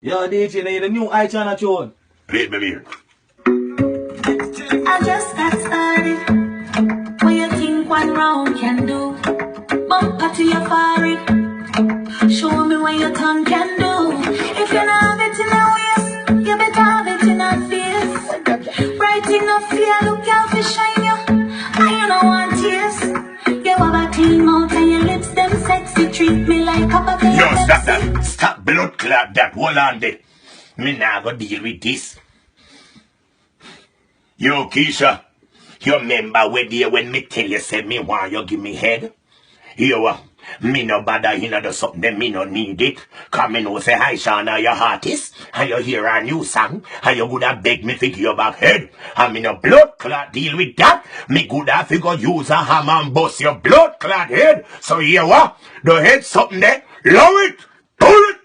Yo, DJ, need a new Ishawna tune. Play it, baby. I just got started. What you think one round can do? Bumper to your forehead. Show me what your tongue can do. If you don't have it in a waist, you better have it in a face. Bright enough fear, look out for shine you. I don't want tears. You have a clean mouth and your lips them sexy. Treat me like a bucket. Yo, stop that. Stop blood clot that. Hold on there. Me nah go deal with this. Yo, Keisha. You remember when me tell you say me want you give me head? Yo, me no bother you know the something them me no need it. Cause me know say Ishawna your artist. And you hear a new song. And you woulda beg me figure your back head. And me no blood clot deal with that. Me coulda figure use a hammer and bust your blood clot head. So here what? The head something there. Love it. Pull it.